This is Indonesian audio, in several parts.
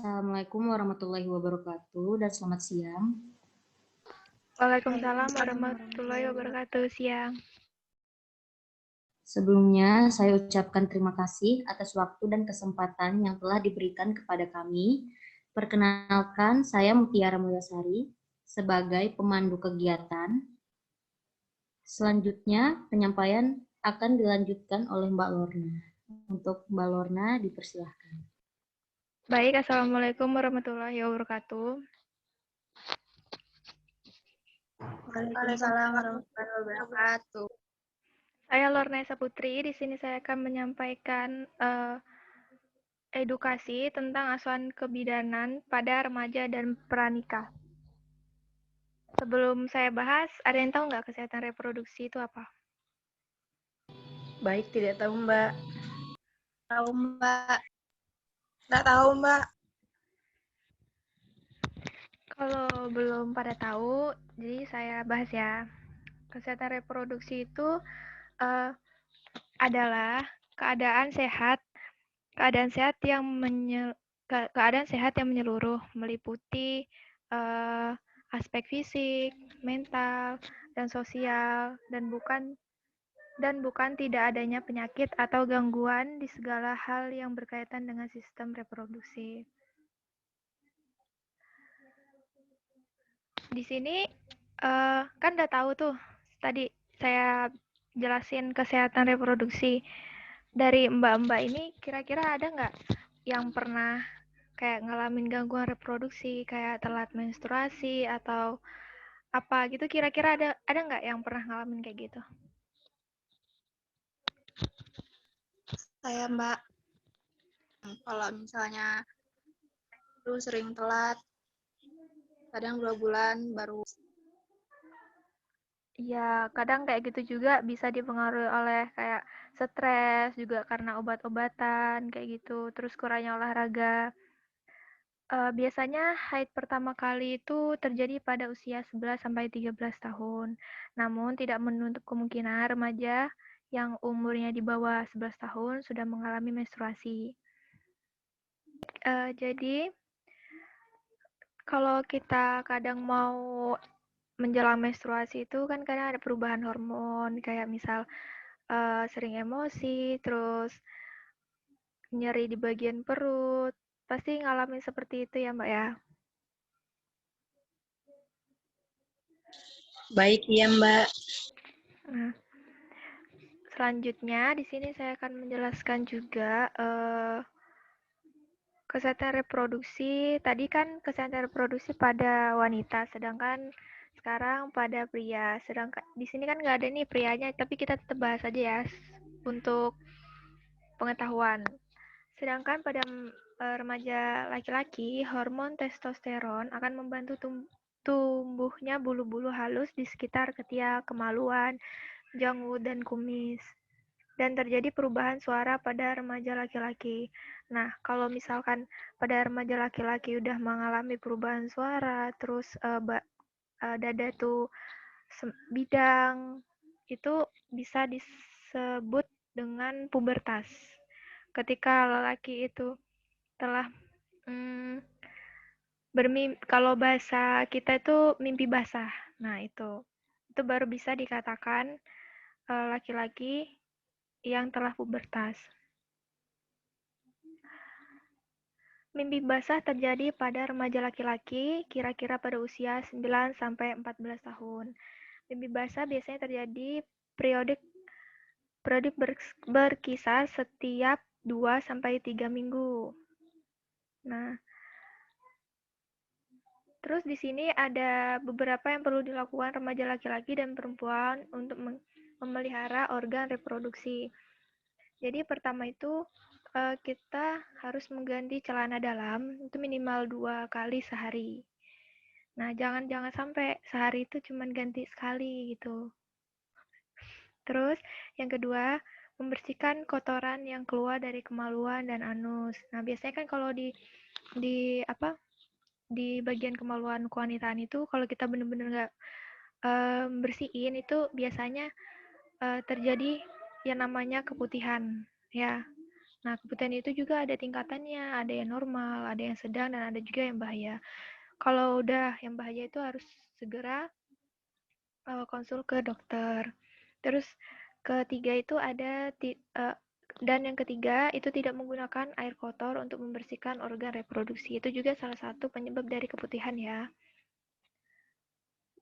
Assalamualaikum warahmatullahi wabarakatuh dan selamat siang. Waalaikumsalam warahmatullahi wabarakatuh. Siang. Sebelumnya, saya ucapkan terima kasih atas waktu dan kesempatan yang telah diberikan kepada kami. Perkenalkan, saya Mutiara Mulyasari sebagai pemandu kegiatan. Selanjutnya, penyampaian akan dilanjutkan oleh Mbak Lorna. Untuk Mbak Lorna, dipersilahkan. Baik, Assalamualaikum warahmatullahi wabarakatuh. Waalaikumsalam warahmatullahi wabarakatuh. Saya Lorna Putri. Di sini saya akan menyampaikan edukasi tentang asuhan kebidanan pada remaja dan pranikah. Sebelum saya bahas, ada yang tahu nggak kesehatan reproduksi itu apa? Baik, tidak tahu Mbak. Tahu Mbak. Nggak tahu Mbak. Kalau belum pada tahu, jadi saya bahas ya. Kesehatan reproduksi itu adalah keadaan sehat yang menyeluruh, meliputi aspek fisik, mental, dan sosial, dan bukan tidak adanya penyakit atau gangguan di segala hal yang berkaitan dengan sistem reproduksi. Di sini kan udah tahu tuh, tadi saya jelasin kesehatan reproduksi. Dari mbak-mbak ini kira-kira ada nggak yang pernah kayak ngalamin gangguan reproduksi, kayak telat menstruasi atau apa gitu, kira-kira ada nggak yang pernah ngalamin kayak gitu? Saya Mbak. Kalau misalnya itu sering telat, kadang 2 bulan baru. Ya, kadang kayak gitu juga bisa dipengaruhi oleh kayak stres juga karena obat-obatan kayak gitu, terus kurangnya olahraga. Biasanya haid pertama kali itu terjadi pada usia 11-13 tahun. Namun tidak menutup kemungkinan remaja yang umurnya di bawah 11 tahun sudah mengalami menstruasi. Jadi kalau kita kadang mau menjelang menstruasi itu kan kadang ada perubahan hormon, kayak misal sering emosi, terus nyeri di bagian perut. Pasti ngalamin seperti itu ya, Mbak ya? Baik, iya Mbak. Nah, selanjutnya di sini saya akan menjelaskan juga kesehatan reproduksi. Tadi kan kesehatan reproduksi pada wanita, sedangkan sekarang pada pria. Sedangkan di sini kan nggak ada nih prianya, tapi kita tetap bahas aja ya untuk pengetahuan. Sedangkan pada remaja laki-laki, hormon testosteron akan membantu tumbuhnya bulu-bulu halus di sekitar ketiak, kemaluan, janggut, dan kumis. Dan terjadi perubahan suara pada remaja laki-laki. Nah, kalau misalkan pada remaja laki-laki udah mengalami perubahan suara, terus dada tuh bidang, itu bisa disebut dengan pubertas. Ketika lelaki itu telah kalau bahasa kita itu mimpi basah. Nah, itu baru bisa dikatakan laki-laki yang telah pubertas. Mimpi basah terjadi pada remaja laki-laki kira-kira pada usia 9-14 tahun. Mimpi basah biasanya terjadi periodik berkisar setiap 2-3 minggu. Nah, terus di sini ada beberapa yang perlu dilakukan remaja laki-laki dan perempuan untuk memelihara organ reproduksi. Jadi pertama itu kita harus mengganti celana dalam itu minimal 2 kali sehari. Nah, jangan sampai sehari itu cuma ganti sekali gitu. Terus yang kedua, membersihkan kotoran yang keluar dari kemaluan dan anus. Nah, biasanya kan kalau di bagian kemaluan kewanitaan itu kalau kita benar-benar nggak bersihin itu biasanya terjadi yang namanya keputihan ya. Nah, keputihan itu juga ada tingkatannya, ada yang normal, ada yang sedang, dan ada juga yang bahaya. Kalau udah yang bahaya itu harus segera konsul ke dokter. Terus ketiga itu ada dan yang ketiga itu tidak menggunakan air kotor untuk membersihkan organ reproduksi. Itu juga salah satu penyebab dari keputihan ya.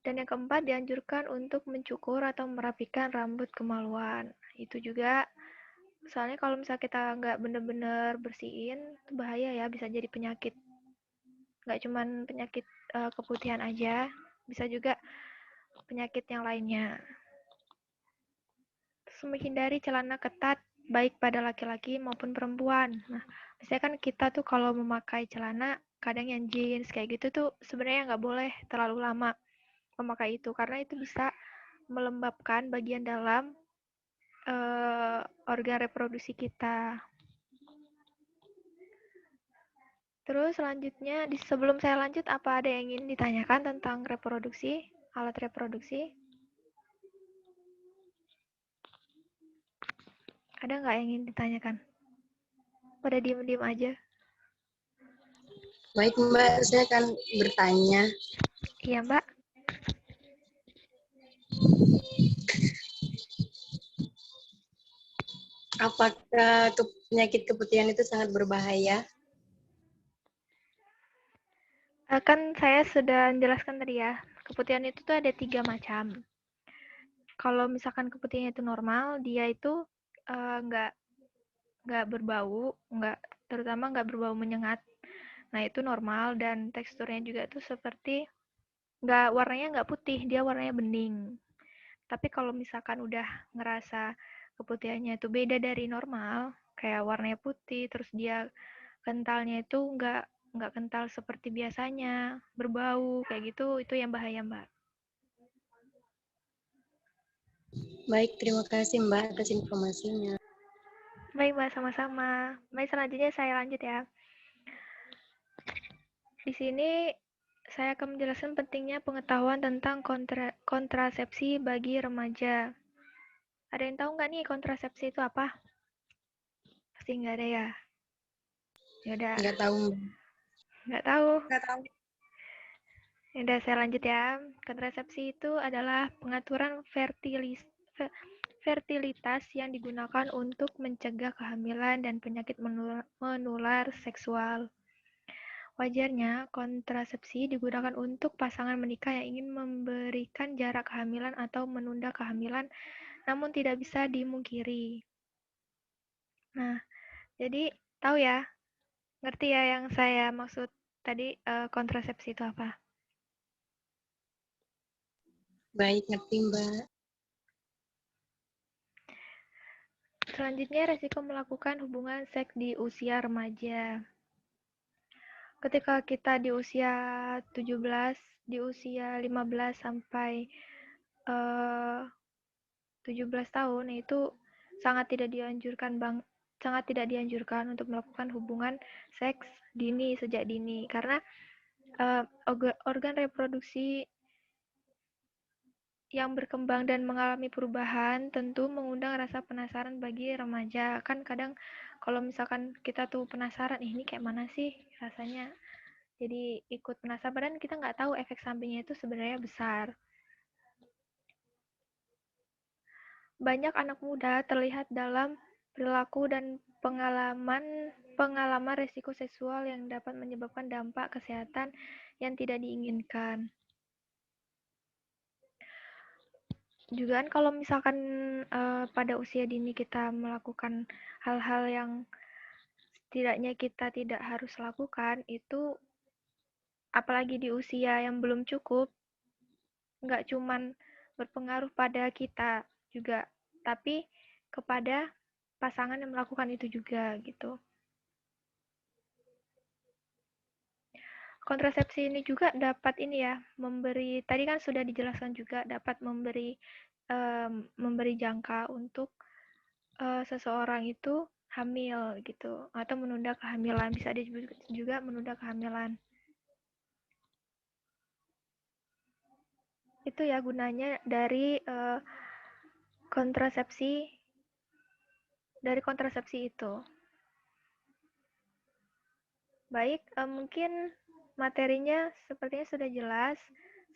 Dan yang keempat dianjurkan untuk mencukur atau merapikan rambut kemaluan. Itu juga soalnya kalau misalnya kita nggak bener-bener bersihin, itu bahaya ya, bisa jadi penyakit. Nggak cuman penyakit keputihan aja, bisa juga penyakit yang lainnya. Terus menghindari celana ketat baik pada laki-laki maupun perempuan. Nah, biasanya kan kita tuh kalau memakai celana kadang yang jeans kayak gitu tuh sebenarnya nggak boleh terlalu lama memakai itu karena itu bisa melembabkan bagian dalam organ reproduksi kita. Terus selanjutnya, sebelum saya lanjut, apa ada yang ingin ditanyakan tentang reproduksi, alat reproduksi? Ada nggak yang ingin ditanyakan? Pada diem-diem aja. Baik Mbak, saya akan bertanya. Iya Mbak. Apakah penyakit keputihan itu sangat berbahaya? Kan saya sudah menjelaskan tadi ya, keputihan itu tuh ada 3 macam. Kalau misalkan keputihan itu normal, dia itu nggak berbau, terutama nggak berbau menyengat. Nah itu normal dan teksturnya juga tuh seperti warnanya nggak putih, dia warnanya bening. Tapi kalau misalkan udah ngerasa keputihannya itu beda dari normal, kayak warnanya putih, terus dia kentalnya itu nggak kental seperti biasanya, berbau kayak gitu, itu yang bahaya Mbak. Baik, terima kasih Mbak atas informasinya. Baik Mbak, sama-sama. Baik, selanjutnya saya lanjut ya. Di sini saya akan menjelaskan pentingnya pengetahuan tentang kontrasepsi bagi remaja. Ada yang tahu nggak nih kontrasepsi itu apa? Pasti nggak ada ya? Yaudah, Nggak tahu Mbak. nggak tahu. Nggak tahu. Yaudah, saya lanjut ya. Kontrasepsi itu adalah pengaturan fertilitas yang digunakan untuk mencegah kehamilan dan penyakit menular seksual. Wajarnya, kontrasepsi digunakan untuk pasangan menikah yang ingin memberikan jarak kehamilan atau menunda kehamilan, namun tidak bisa dimungkiri. Nah, jadi tahu ya, ngerti ya yang saya maksud tadi kontrasepsi itu apa? Baik, ngerti Mbak. Selanjutnya, resiko melakukan hubungan seks di usia remaja. Ketika kita di usia 17, di usia 15 sampai 17 tahun itu sangat tidak dianjurkan untuk melakukan hubungan seks dini sejak dini karena organ reproduksi yang berkembang dan mengalami perubahan tentu mengundang rasa penasaran bagi remaja. Kan kadang kalau misalkan kita tuh penasaran, ini kayak mana sih rasanya? Jadi ikut penasaran, kita nggak tahu efek sampingnya itu sebenarnya besar. Banyak anak muda terlihat dalam perilaku dan pengalaman risiko seksual yang dapat menyebabkan dampak kesehatan yang tidak diinginkan. Juga kan kalau misalkan pada usia dini kita melakukan hal-hal yang setidaknya kita tidak harus lakukan, itu apalagi di usia yang belum cukup, nggak cuman berpengaruh pada kita juga, tapi kepada pasangan yang melakukan itu juga gitu. Kontrasepsi ini juga dapat memberi, tadi kan sudah dijelaskan juga dapat memberi jangka untuk seseorang itu hamil gitu atau menunda kehamilan, bisa disebut juga menunda kehamilan. Itu ya gunanya dari kontrasepsi itu. Baik, mungkin materinya sepertinya sudah jelas.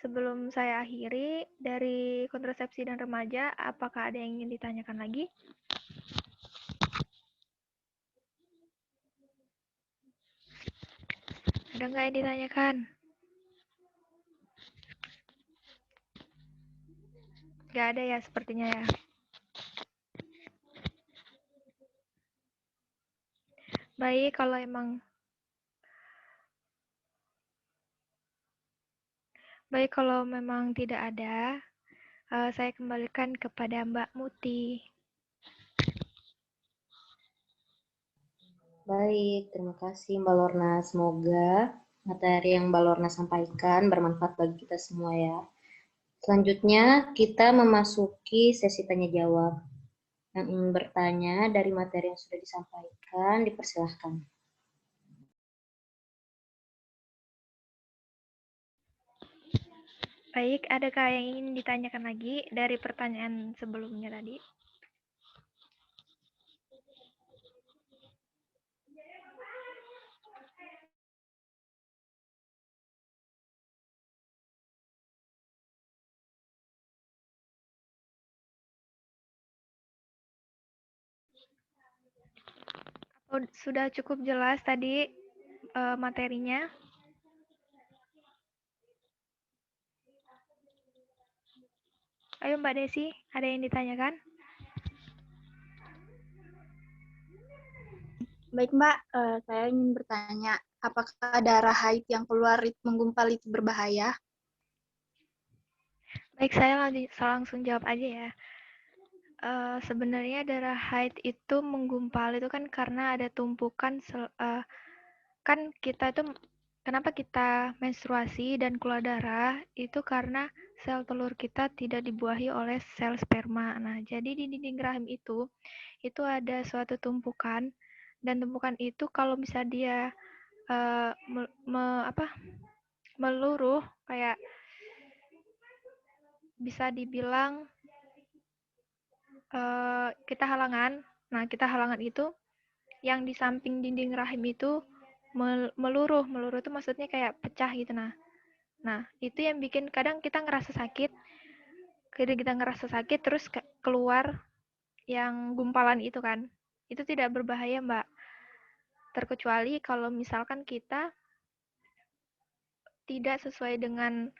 Sebelum saya akhiri, dari kontrasepsi dan remaja, apakah ada yang ingin ditanyakan lagi? Ada nggak yang ditanyakan? Nggak ada ya, sepertinya ya. Baik, kalau memang tidak ada, saya kembalikan kepada Mbak Muti. Baik, terima kasih Mbak Lorna. Semoga materi yang Mbak Lorna sampaikan bermanfaat bagi kita semua ya. Selanjutnya kita memasuki sesi tanya jawab. Yang ingin bertanya dari materi yang sudah disampaikan, dipersilahkan. Baik, adakah yang ingin ditanyakan lagi dari pertanyaan sebelumnya tadi? Oh, sudah cukup jelas tadi materinya? Ayo Mbak Desi, ada yang ditanyakan? Baik Mbak, saya ingin bertanya, apakah darah haid yang keluar menggumpal itu berbahaya? Baik, saya langsung jawab aja ya. Sebenarnya darah haid itu menggumpal itu kan karena ada tumpukan kan kita itu kenapa kita menstruasi dan keluar darah itu karena sel telur kita tidak dibuahi oleh sel sperma. Nah, jadi di dinding rahim itu ada suatu tumpukan dan tumpukan itu kalau bisa dia meluruh kayak bisa dibilang kita halangan. Nah, kita halangan itu yang di samping dinding rahim itu meluruh itu maksudnya kayak pecah gitu. Nah itu yang bikin kadang kita ngerasa sakit terus keluar yang gumpalan itu kan. Itu tidak berbahaya Mbak, terkecuali kalau misalkan kita tidak sesuai dengan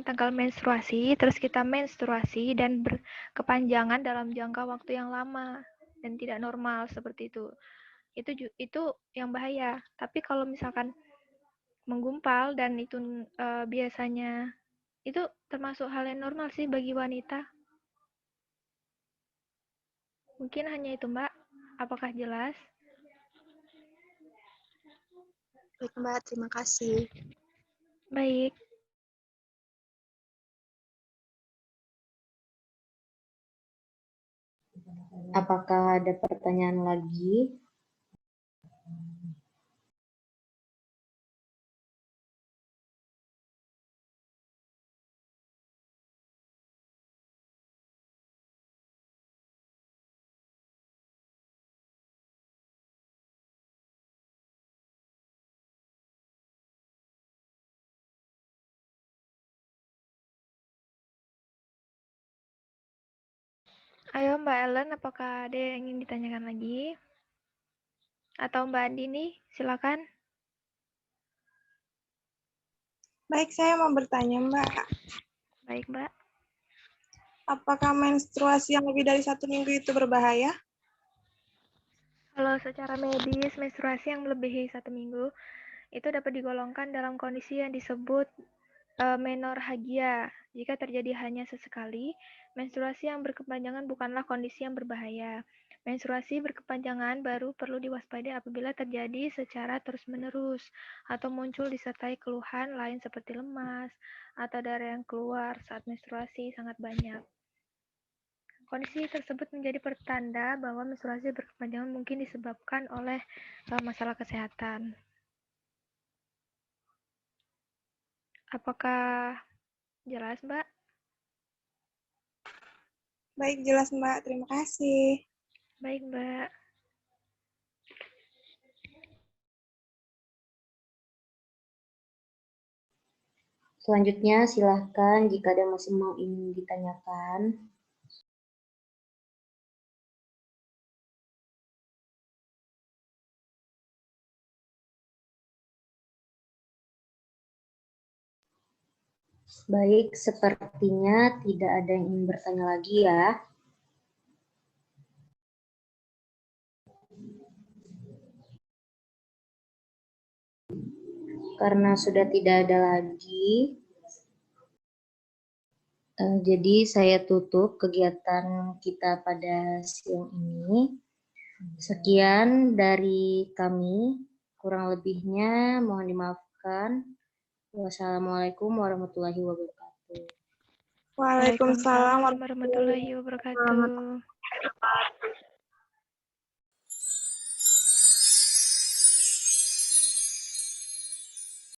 tanggal menstruasi, terus kita menstruasi dan berkepanjangan dalam jangka waktu yang lama dan tidak normal seperti itu. Itu yang bahaya. Tapi kalau misalkan menggumpal dan itu biasanya itu termasuk hal yang normal sih bagi wanita. Mungkin hanya itu Mbak. Apakah jelas? Baik Mbak, terima kasih. Baik. Apakah ada pertanyaan lagi? Ayo Mbak Ellen, apakah ada yang ingin ditanyakan lagi? Atau Mbak Andini, silakan. Baik, saya mau bertanya, Mbak. Baik Mbak. Apakah menstruasi yang lebih dari 1 minggu itu berbahaya? Kalau secara medis, menstruasi yang melebihi 1 minggu itu dapat digolongkan dalam kondisi yang disebut menorhagia. Jika terjadi hanya sesekali, menstruasi yang berkepanjangan bukanlah kondisi yang berbahaya. Menstruasi berkepanjangan baru perlu diwaspadai apabila terjadi secara terus-menerus atau muncul disertai keluhan lain seperti lemas atau darah yang keluar saat menstruasi sangat banyak. Kondisi tersebut menjadi pertanda bahwa menstruasi berkepanjangan mungkin disebabkan oleh masalah kesehatan. Apakah jelas, Mbak? Baik, jelas, Mbak. Terima kasih. Baik, Mbak. Selanjutnya silahkan jika ada masih mau ingin ditanyakan. Baik, sepertinya tidak ada yang ingin bertanya lagi ya. Karena sudah tidak ada lagi, jadi saya tutup kegiatan kita pada siang ini. Sekian dari kami, kurang lebihnya mohon dimaafkan. Wassalamualaikum warahmatullahi wabarakatuh. Waalaikumsalam Waalaikumsalam warahmatullahi wabarakatuh.